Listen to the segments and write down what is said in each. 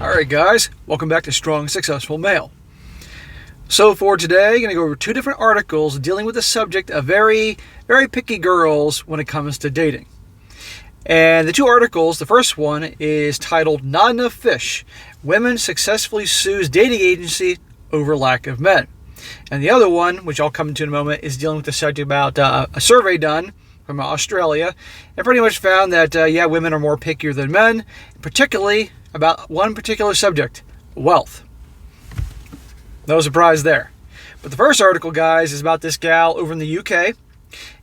Alright guys, welcome back to Strong Successful Male. So for today, I'm going to go over two different articles dealing with the subject of very picky girls when it comes to dating. And the two articles, the first one is titled Not Enough Fish, Women Successfully Sues Dating Agency Over Lack of Men. And the other one, which I'll come to in a moment, is dealing with the subject about a survey done from Australia, and pretty much found that, women are more pickier than men, particularly about one particular subject, wealth. No surprise there. But the first article, guys, is about this gal over in the UK,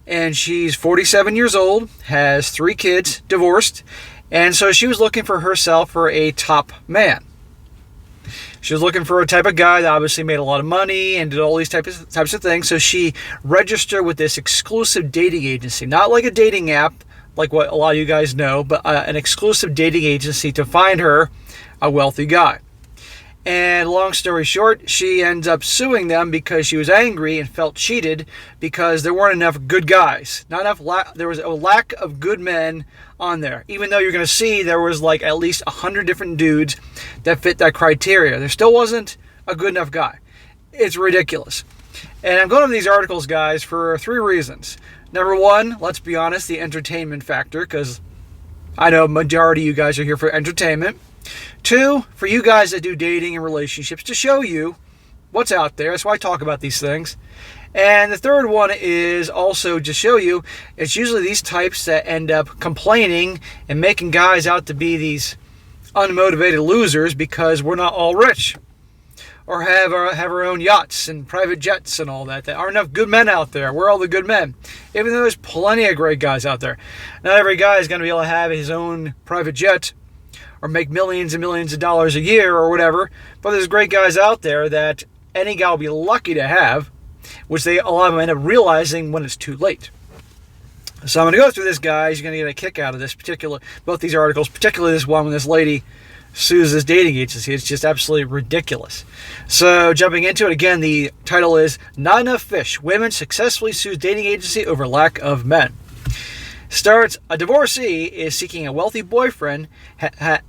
and she's 47 years old, has 3 kids, divorced, and so she was looking for herself for a top man. She was looking for a type of guy that obviously made a lot of money and did all these types of things. So she registered with this exclusive dating agency, not like a dating app, like what a lot of you guys know, but an exclusive dating agency to find her a wealthy guy. And long story short, she ends up suing them because she was angry and felt cheated because there weren't enough good guys. There was a lack of good men on there. Even though you're going to see there was like at least 100 different dudes that fit that criteria, there still wasn't a good enough guy. It's ridiculous. And I'm going over these articles, guys, for 3 reasons. Number one, let's be honest, the entertainment factor, because I know a majority of you guys are here for entertainment. 2, for you guys that do dating and relationships, to show you what's out there. That's why I talk about these things. And the third one is also to show you it's usually these types that end up complaining and making guys out to be these unmotivated losers because we're not all rich or have our own yachts and private jets and all that. There aren't enough good men out there. We're all the good men. Even though there's plenty of great guys out there. Not every guy is going to be able to have his own private jet or make millions and millions of dollars a year or whatever. But there's great guys out there that any guy will be lucky to have, which a lot of them end up realizing when it's too late. So I'm going to go through this, guys. You're going to get a kick out of both these articles, particularly this one when this lady sues this dating agency. It's just absolutely ridiculous. So jumping into it, again, the title is Not Enough Fish, Women Successfully Sues Dating Agency Over Lack of Men. Starts, a divorcee seeking a wealthy boyfriend has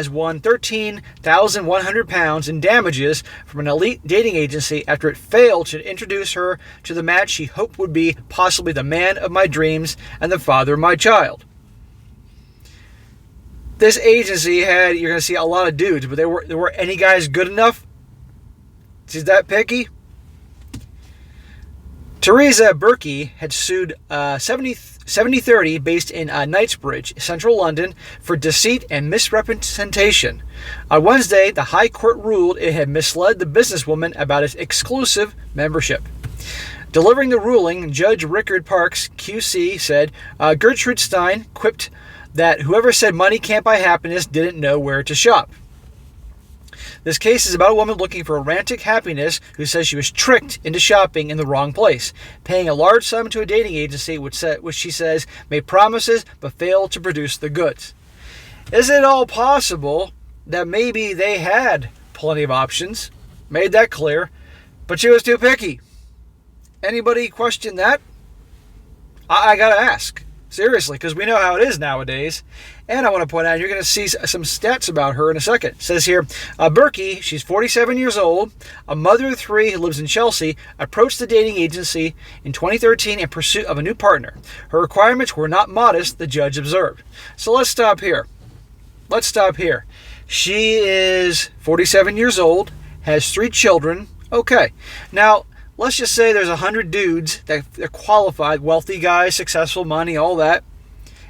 won £13,100 in damages from an elite dating agency after it failed to introduce her to the match she hoped would be possibly the man of my dreams and the father of my child. This agency you're going to see a lot of dudes, but there weren't any guys good enough. She's that picky. Teresa Berkey had sued 7030 based in Knightsbridge, central London, for deceit and misrepresentation. On Wednesday, the High Court ruled it had misled the businesswoman about its exclusive membership. Delivering the ruling, Judge Rickard Parks, QC, said, Gertrude Stein quipped that whoever said money can't buy happiness didn't know where to shop. This case is about a woman looking for romantic happiness who says she was tricked into shopping in the wrong place, paying a large sum to a dating agency which she says made promises but failed to produce the goods. Is it all possible that maybe they had plenty of options, made that clear, but she was too picky? Anybody question that? I gotta ask. Seriously, because we know how it is nowadays. And I want to point out, you're going to see some stats about her in a second. It says here, Berkey, she's 47 years old, a mother of 3 who lives in Chelsea, approached the dating agency in 2013 in pursuit of a new partner. Her requirements were not modest, the judge observed. So let's stop here. She is 47 years old, has 3 children. Okay. Now, let's just say there's 100 dudes that are qualified, wealthy guys, successful, money, all that,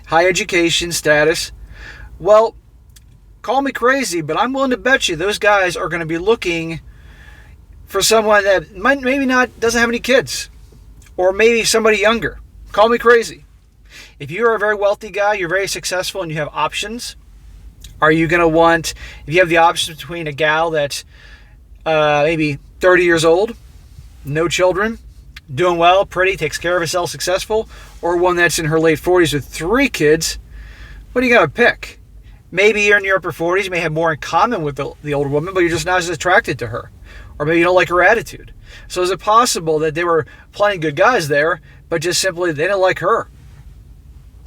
high education status. Well, call me crazy, but I'm willing to bet you those guys are going to be looking for someone that doesn't have any kids, or maybe somebody younger. Call me crazy. If you're a very wealthy guy, you're very successful, and you have options, are you going to want, if you have the option between a gal that's maybe 30 years old, no children, doing well, pretty, takes care of herself, successful, or one that's in her late 40s with 3 kids, what are you going to pick? Maybe you're in your upper 40s, you may have more in common with the older woman, but you're just not as attracted to her. Or maybe you don't like her attitude. So is it possible that there were plenty of good guys there, but just simply they didn't like her?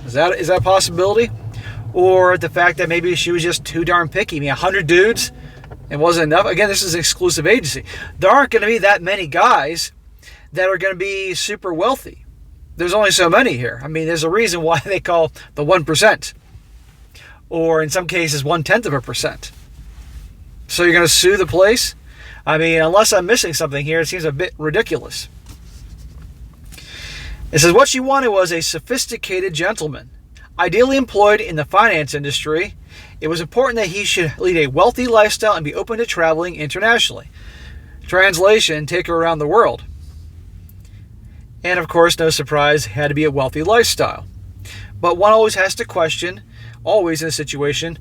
Is that a possibility? or the fact that maybe she was just too darn picky. I mean, 100 dudes, it wasn't enough. Again, this is an exclusive agency. There aren't going to be that many guys that are going to be super wealthy. There's only so many here. I mean, there's a reason why they call the 1%, or in some cases 0.1%. So you're going to sue the place? I mean, unless I'm missing something here, it seems a bit ridiculous. It says what she wanted was a sophisticated gentleman, ideally employed in the finance industry. It was important that he should lead a wealthy lifestyle and be open to traveling internationally. Translation, take her around the world. And of course, no surprise, had to be a wealthy lifestyle. But one always has to question, always in a situation,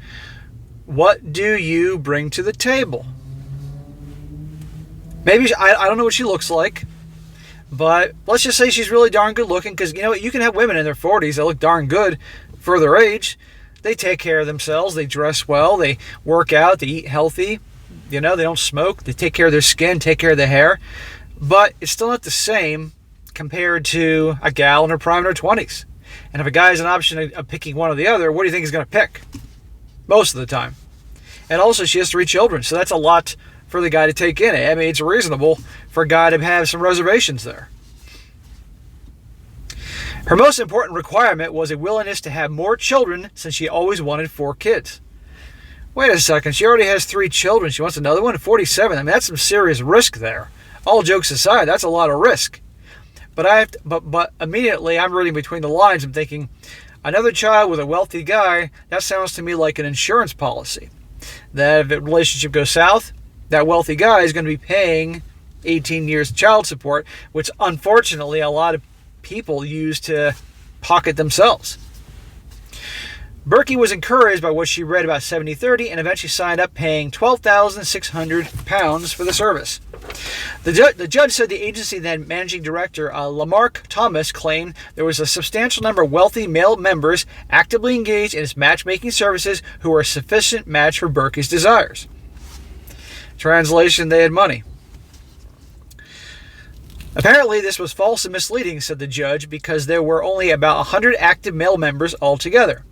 what do you bring to the table? Maybe, I don't know what she looks like, but let's just say she's really darn good looking, because you know what, you can have women in their 40s that look darn good for their age. They take care of themselves, they dress well, they work out, they eat healthy, you know, they don't smoke, they take care of their skin, take care of their hair, but it's still not the same compared to a gal in her prime in her 20s. And if a guy has an option of picking one or the other, what do you think he's going to pick? Most of the time. And also, she has 3 children, so that's a lot for the guy to take in. I mean, it's reasonable for a guy to have some reservations there. Her most important requirement was a willingness to have more children, since she always wanted 4 kids. Wait a second, she already has 3 children. She wants another one at 47. I mean, that's some serious risk there. All jokes aside, that's a lot of risk. But but immediately I'm reading between the lines. I'm thinking, another child with a wealthy guy, that sounds to me like an insurance policy. That if the relationship goes south, that wealthy guy is going to be paying 18 years child support, which unfortunately a lot of people use to pocket themselves. Berkey was encouraged by what she read about 70/30 and eventually signed up, paying £12,600 for the service. The judge said the agency then managing director, Lamarck Thomas, claimed there was a substantial number of wealthy male members actively engaged in its matchmaking services who were a sufficient match for Berkey's desires. Translation, they had money. Apparently, this was false and misleading, said the judge, because there were only about 100 active male members altogether.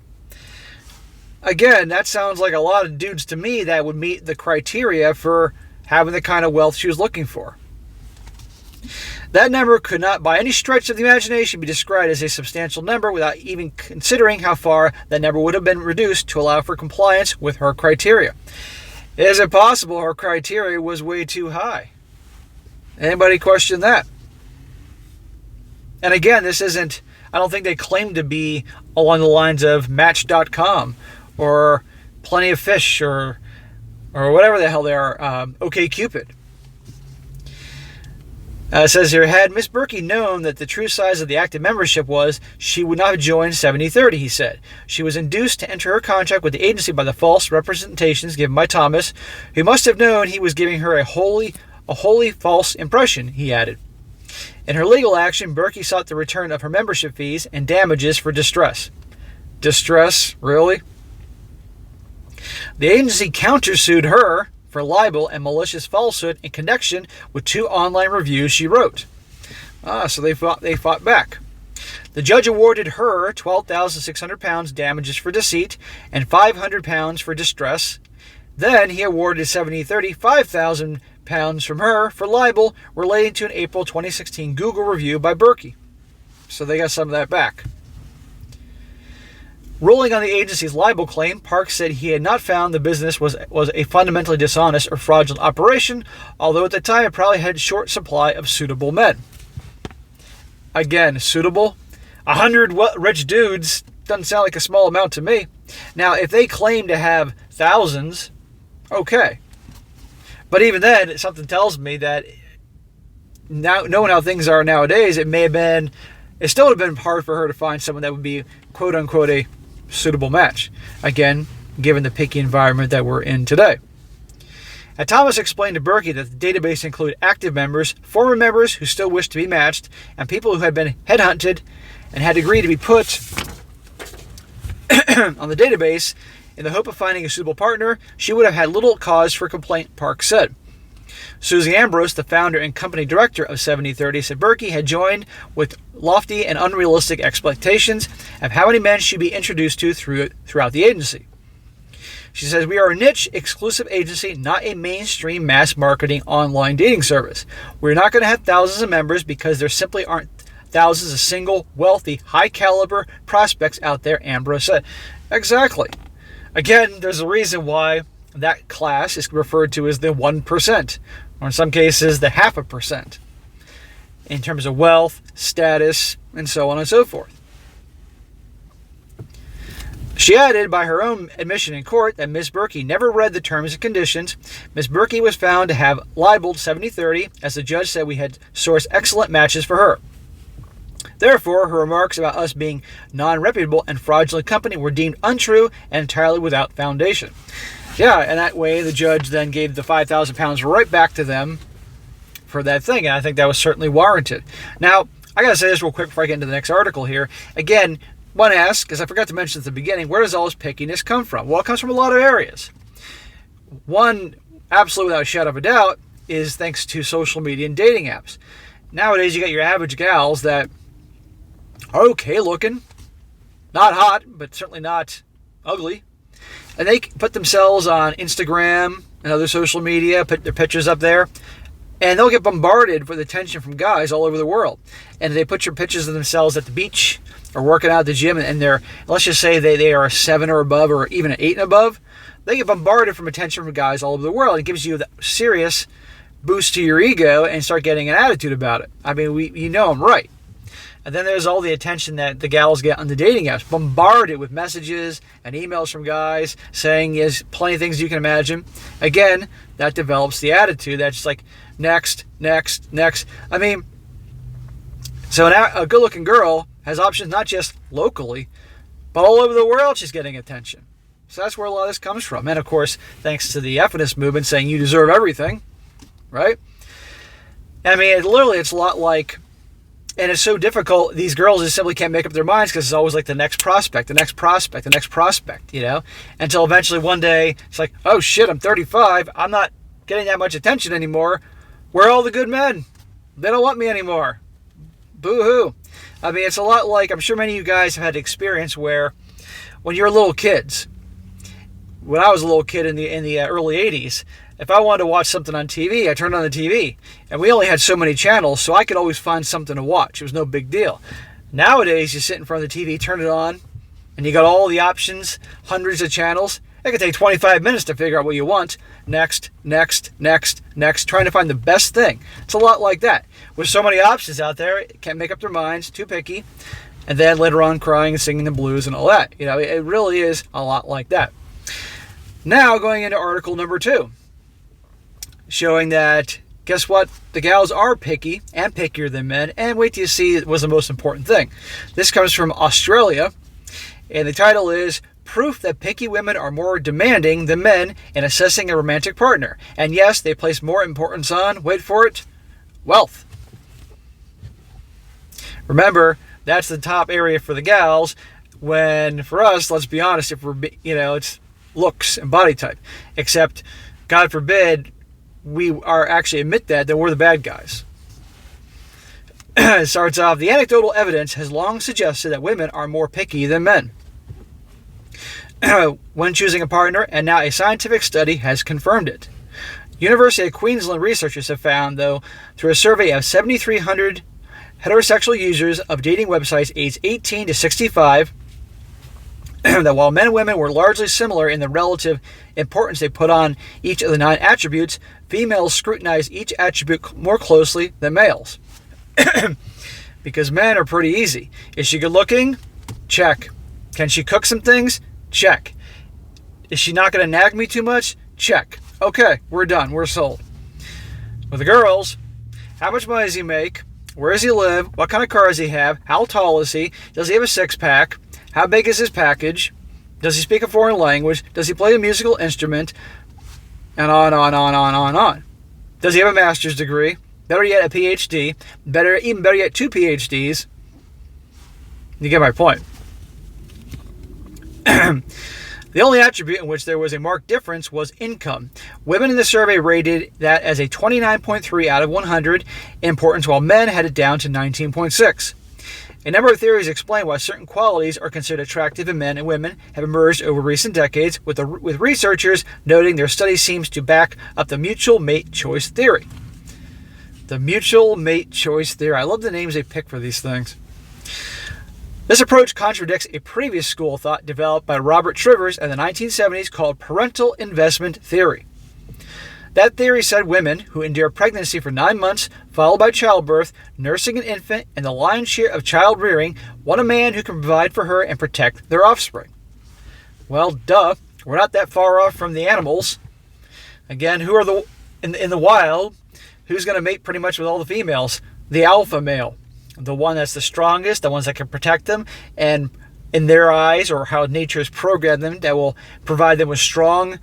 Again, that sounds like a lot of dudes to me that would meet the criteria for having the kind of wealth she was looking for. That number could not by any stretch of the imagination be described as a substantial number without even considering how far that number would have been reduced to allow for compliance with her criteria. Is it possible her criteria was way too high? Anybody question that? And again, this isn't, I don't think they claim to be along the lines of Match.com or Plenty of Fish or whatever the hell they are, OkCupid. It says here, had Miss Berkey known that the true size of the active membership was, she would not have joined 70/30, he said. She was induced to enter her contract with the agency by the false representations given by Thomas, who must have known he was giving her a wholly false impression, he added. In her legal action, Berkey sought the return of her membership fees and damages for distress. Distress? Really? The agency countersued her for libel and malicious falsehood in connection with 2 online reviews she wrote. So they fought back. The judge awarded her £12,600 damages for deceit and £500 for distress. Then he awarded 70/30 £5,000 from her for libel relating to an April 2016 Google review by Berkey. So they got some of that back. Ruling on the agency's libel claim, Park said he had not found the business was a fundamentally dishonest or fraudulent operation, although at the time it probably had short supply of suitable men. Again, suitable? 100 rich dudes doesn't sound like a small amount to me. Now, if they claim to have thousands, okay. But even then, something tells me that now, knowing how things are nowadays, it still would have been hard for her to find someone that would be, quote unquote, a suitable match. Again, given the picky environment that we're in today. And Thomas explained to Berkey that the database included active members, former members who still wished to be matched, and people who had been headhunted and had agreed to be put on the database in the hope of finding a suitable partner. She would have had little cause for complaint, Park said. Susie Ambrose, the founder and company director of 70/30, said Berkey had joined with lofty and unrealistic expectations of how many men should be introduced to throughout the agency. She says, we are a niche, exclusive agency, not a mainstream mass marketing online dating service. We're not going to have thousands of members because there simply aren't thousands of single, wealthy, high-caliber prospects out there, Ambrose said. Exactly. Again, there's a reason why that class is referred to as the 1%, or in some cases, the 0.5%, in terms of wealth, status, and so on and so forth. She added, by her own admission in court, that Ms. Berkey never read the terms and conditions. Ms. Berkey was found to have libeled 70-30, as the judge said we had sourced excellent matches for her. Therefore, her remarks about us being non-reputable and fraudulent company were deemed untrue and entirely without foundation. Yeah, and that way the judge then gave the £5,000 right back to them for that thing, and I think that was certainly warranted. Now, I gotta say this real quick before I get into the next article here. Again, one asks, because I forgot to mention at the beginning, where does all this pickiness come from? Well, it comes from a lot of areas. One, absolutely without a shadow of a doubt, is thanks to social media and dating apps. Nowadays, you got your average gals that are okay looking, not hot, but certainly not ugly. And they put themselves on Instagram and other social media, put their pictures up there, and they'll get bombarded with attention from guys all over the world. And they put your pictures of themselves at the beach or working out at the gym, and they're, let's just say they are a 7 or above, or even an 8 and above. They get bombarded from attention from guys all over the world. It gives you the serious boost to your ego and start getting an attitude about it. I mean, you know I'm right. And then there's all the attention that the gals get on the dating apps, bombarded with messages and emails from guys saying there's plenty of things you can imagine. Again, that develops the attitude that's just like, next, next, next. I mean, so a good-looking girl has options not just locally, but all over the world she's getting attention. So that's where a lot of this comes from. And, of course, thanks to the feminist movement saying you deserve everything, right? I mean, it's a lot like, and it's so difficult, these girls just simply can't make up their minds because it's always like the next prospect, the next prospect, the next prospect, you know? Until eventually one day, it's like, oh shit, I'm 35, I'm not getting that much attention anymore. Where are all the good men? They don't want me anymore. Boo-hoo. I mean, it's a lot like, I'm sure many of you guys have had experience where when you're little kids, when I was a little kid in the early 80s, if I wanted to watch something on TV, I turned on the TV. And we only had so many channels, so I could always find something to watch. It was no big deal. Nowadays, you sit in front of the TV, turn it on, and you got all the options, hundreds of channels. It can take 25 minutes to figure out what you want. Next, next, next, next, trying to find the best thing. It's a lot like that. With so many options out there, can't make up their minds, too picky, and then later on crying and singing the blues and all that. You know, it really is a lot like that. Now, going into article number 2, showing that, guess what? The gals are picky and pickier than men, and wait till you see it was the most important thing. This comes from Australia, and the title is Proof that Picky Women Are More Demanding Than Men in Assessing a Romantic Partner. And yes, they place more importance on, wait for it, wealth. Remember, that's the top area for the gals, when for us, let's be honest, if we're, it's looks and body type. Except, God forbid, we are actually admit that, then we're the bad guys. It starts off, the anecdotal evidence has long suggested that women are more picky than men when choosing a partner, and now a scientific study has confirmed it. University of Queensland researchers have found, though, through a survey of 7,300 heterosexual users of dating websites aged 18 to 65, that while men and women were largely similar in the relative importance they put on each of the 9 attributes, females scrutinize each attribute more closely than males. Because men are pretty easy. Is she good looking? Check. Can she cook some things? Check. Is she not going to nag me too much? Check. Okay, we're done. We're sold. With the girls, how much money does he make? Where does he live? What kind of car does he have? How tall is he? Does he have a six-pack? How big is his package? Does he speak a foreign language? Does he play a musical instrument? And on. Does he have a master's degree? Better yet, a PhD. Even better yet, 2 PhDs. You get my point. The only attribute in which there was a marked difference was income. Women in the survey rated that as a 29.3 out of 100 in importance, while men had it down to 19.6. A number of theories explain why certain qualities are considered attractive in men and women have emerged over recent decades, with researchers noting their study seems to back up the mutual mate choice theory. The mutual mate choice theory. I love the names they pick for these things. This approach contradicts a previous school of thought developed by Robert Trivers in the 1970s called parental investment theory. That theory said women who endure pregnancy for 9 months, followed by childbirth, nursing an infant, and the lion's share of child rearing, want a man who can provide for her and protect their offspring. Well, duh. We're not that far off from the animals. Again, who are in the wild, who's going to mate pretty much with all the females? The alpha male. The one that's the strongest, the ones that can protect them, and in their eyes, or how nature has programmed them, that will provide them with strong,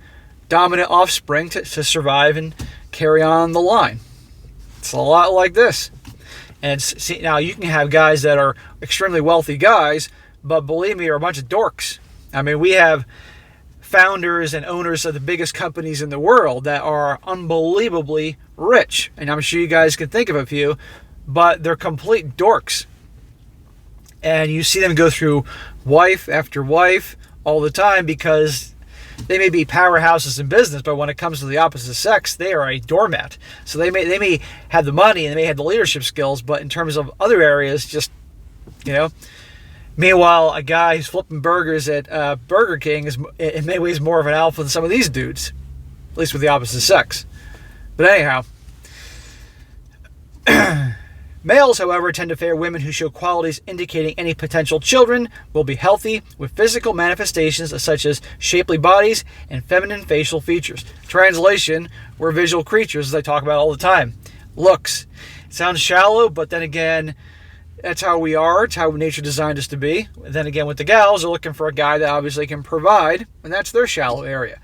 dominant offspring to survive and carry on the line. It's a lot like this. And see, now you can have guys that are extremely wealthy guys, but believe me, are a bunch of dorks. I mean, we have founders and owners of the biggest companies in the world that are unbelievably rich. And I'm sure you guys can think of a few, but they're complete dorks. And you see them go through wife after wife all the time because they may be powerhouses in business, but when it comes to the opposite sex, they are a doormat. So they may have the money and they may have the leadership skills, but in terms of other areas, just, you know. Meanwhile, a guy who's flipping burgers at Burger King is in many ways more of an alpha than some of these dudes, at least with the opposite sex. But anyhow, males, however, tend to favor women who show qualities indicating any potential children will be healthy, with physical manifestations such as shapely bodies and feminine facial features. Translation, we're visual creatures, as I talk about all the time. Looks. It sounds shallow, but then again, that's how we are. It's how nature designed us to be. Then again, with the gals, they're looking for a guy that obviously can provide, and that's their shallow area.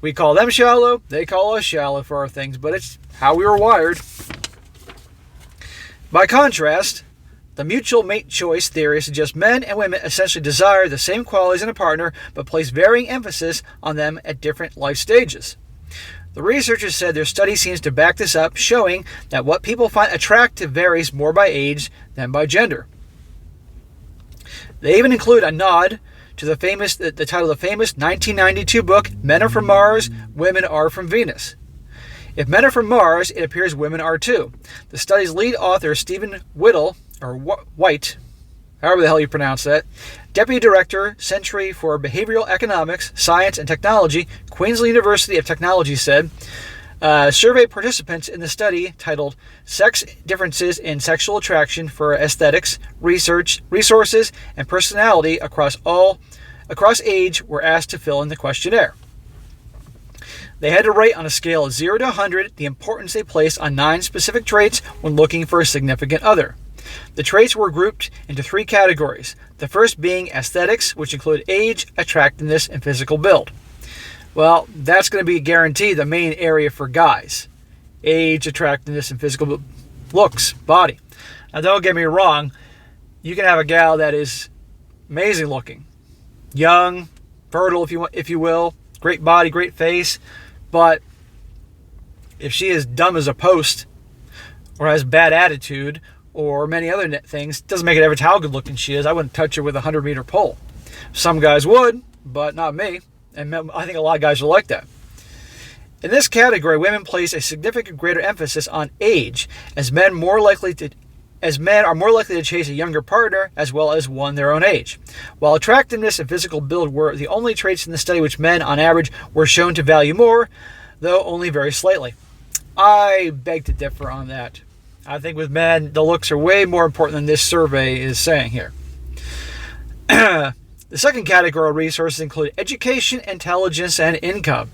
We call them shallow, they call us shallow for our things, but it's how we were wired. By contrast, the mutual mate choice theory suggests men and women essentially desire the same qualities in a partner, but place varying emphasis on them at different life stages. The researchers said their study seems to back this up, showing that what people find attractive varies more by age than by gender. They even include a nod to the title of the famous 1992 book, Men Are From Mars, Women Are From Venus. If men are from Mars, it appears women are too. The study's lead author, Stephen White, however the hell you pronounce that, Deputy Director, Centre for Behavioral Economics, Science and Technology, Queensland University of Technology, said, survey participants in the study titled Sex Differences in Sexual Attraction for Aesthetics, Resources, and Personality across age were asked to fill in the questionnaire. They had to rate on a scale of 0 to 100 the importance they placed on 9 specific traits when looking for a significant other. The traits were grouped into 3 categories, the first being aesthetics, which include age, attractiveness, and physical build. Well, that's going to be guaranteed the main area for guys. Age, attractiveness, and physical looks, body. Now, don't get me wrong, you can have a gal that is amazing looking, young, fertile, if you will, great body, great face, but if she is dumb as a post, or has bad attitude, or many other things, doesn't make it ever how good looking she is. I wouldn't touch her with a 100-meter pole. Some guys would, but not me. And I think a lot of guys are like that. In this category, women place a significant greater emphasis on age, as men are more likely to chase a younger partner as well as one their own age. While attractiveness and physical build were the only traits in the study which men, on average, were shown to value more, though only very slightly. I beg to differ on that. I think with men, the looks are way more important than this survey is saying here. The second category of resources include education, intelligence, and income.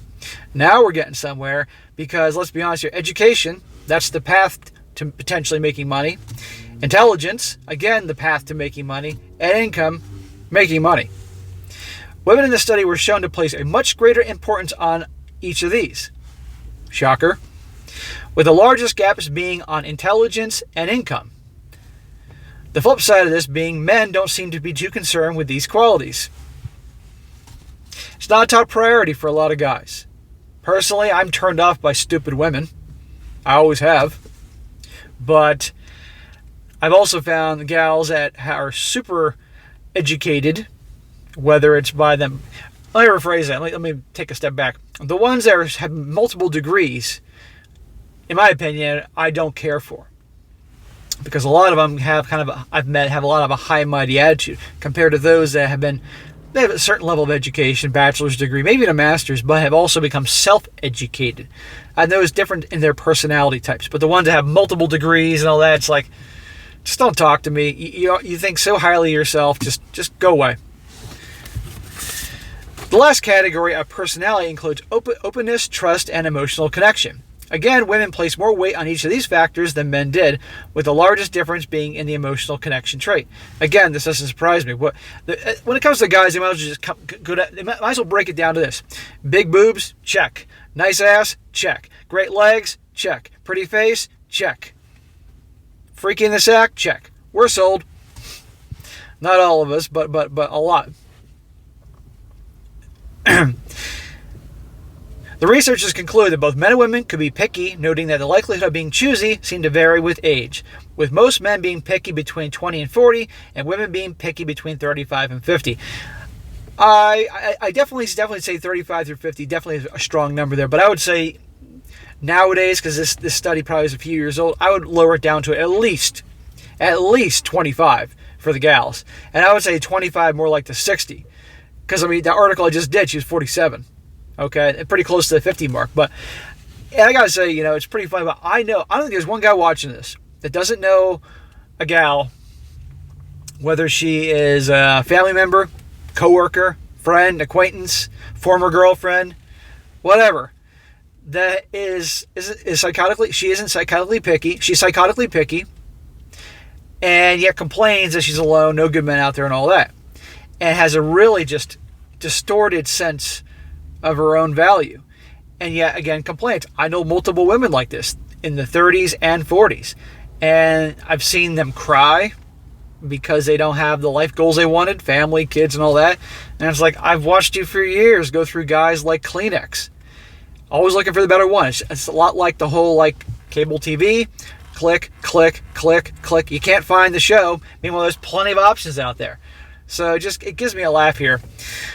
Now we're getting somewhere because, let's be honest here, education, that's the path to potentially making money. Intelligence, again, the path to making money. And income, making money. Women in the study were shown to place a much greater importance on each of these. Shocker. With the largest gaps being on intelligence and income. The flip side of this being men don't seem to be too concerned with these qualities. It's not a top priority for a lot of guys. Personally, I'm turned off by stupid women. I always have. But I've also found gals that are super educated, whether it's by them. Let me rephrase that. Let me take a step back. The ones that have multiple degrees, in my opinion, I don't care for. Because a lot of them have have a lot of a high and mighty attitude compared to those that they have a certain level of education, bachelor's degree, maybe even a master's, but have also become self-educated. I know it's different in their personality types, but the ones that have multiple degrees and all that, it's like, just don't talk to me. You think so highly of yourself, just go away. The last category of personality includes openness, trust, and emotional connection. Again, women place more weight on each of these factors than men did, with the largest difference being in the emotional connection trait. Again, this doesn't surprise me. When it comes to guys, they might as well break it down to this. Big boobs, check. Nice ass, check. Great legs, check. Pretty face, check. Freaky in the sack, check. We're sold. Not all of us, but a lot. The researchers conclude that both men and women could be picky, noting that the likelihood of being choosy seemed to vary with age, with most men being picky between 20 and 40, and women being picky between 35 and 50. I definitely say 35 through 50, definitely is a strong number there, but I would say nowadays, because this study probably is a few years old, I would lower it down to at least 25 for the gals, and I would say 25 more like to 60, because the article I just did, she was 47. Okay, pretty close to the 50 mark. But I gotta say, it's pretty funny. But I don't think there's one guy watching this that doesn't know a gal, whether she is a family member, coworker, friend, acquaintance, former girlfriend, whatever, that is psychotically. She isn't psychotically picky. She's psychotically picky, and yet complains that she's alone, no good men out there, and all that, and has a really just distorted sense of her own value, and yet again complains. I know multiple women like this in the 30s and 40s, and I've seen them cry because they don't have the life goals they wanted, family, kids, and all that. And it's like, I've watched you for years go through guys like Kleenex, always looking for the better one. It's a lot like the whole cable TV, click, click, click, click. You can't find the show. Meanwhile, there's plenty of options out there. So it gives me a laugh here.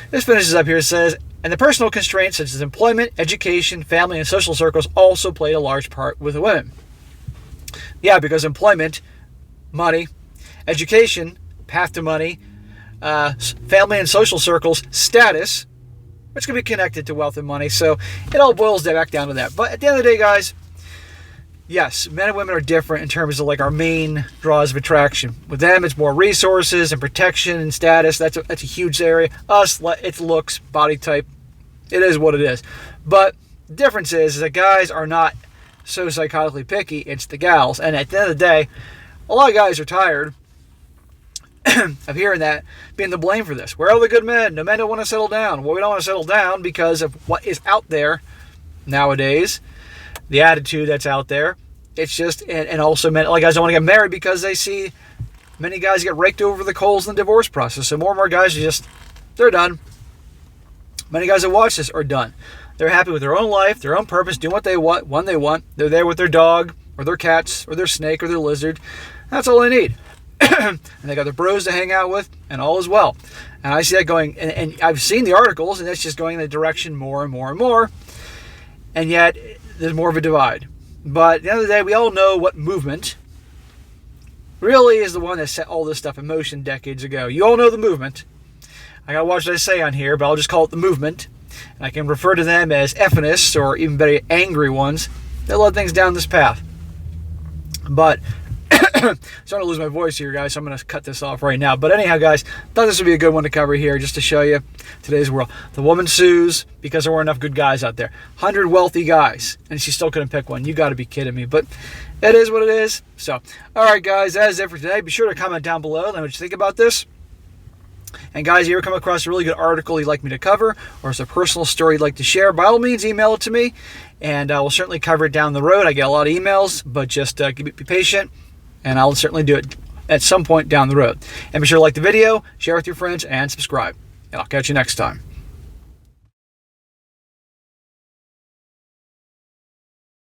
This finishes up here. It says, and the personal constraints such as employment, education, family, and social circles also played a large part with the women. Yeah, because employment, money, education, path to money, family and social circles, status, which can be connected to wealth and money. So it all boils back down to that. But at the end of the day, guys, yes, men and women are different in terms of our main draws of attraction. With them, it's more resources and protection and status. That's a huge area. Us, it's looks, body type. It is what it is. But the difference is that guys are not so psychotically picky. It's the gals. And at the end of the day, a lot of guys are tired of hearing that, being the blame for this. Where are the good men? No men don't want to settle down. Well, we don't want to settle down because of what is out there nowadays. The attitude that's out there. It's just, and also men, guys don't want to get married because they see many guys get raked over the coals in the divorce process. So more and more guys are they're done. Many guys that watch this are done. They're happy with their own life, their own purpose, doing what they want, when they want. They're there with their dog, or their cats, or their snake, or their lizard. That's all they need. And they got their bros to hang out with, and all is well. And I see that going, and I've seen the articles, and it's just going in the direction more and more and more. And yet, there's more of a divide. But at the end of the day, we all know what movement really is the one that set all this stuff in motion decades ago. You all know the movement. I gotta watch what I say on here, but I'll just call it the movement. And I can refer to them as effinists, or even better, angry ones that led things down this path. But I'm starting to lose my voice here, guys, so I'm going to cut this off right now. But anyhow, guys, thought this would be a good one to cover here, just to show you today's world. The woman sues because there weren't enough good guys out there. 100 wealthy guys, and she still couldn't pick one. You got to be kidding me. But it is what it is. So, all right, guys, that is it for today. Be sure to comment down below. Let me know what you think about this. And guys, if you ever come across a really good article you'd like me to cover, or it's a personal story you'd like to share, by all means, email it to me, and we'll certainly cover it down the road. I get a lot of emails, but just be patient, and I'll certainly do it at some point down the road. And be sure to like the video, share with your friends, and subscribe. And I'll catch you next time.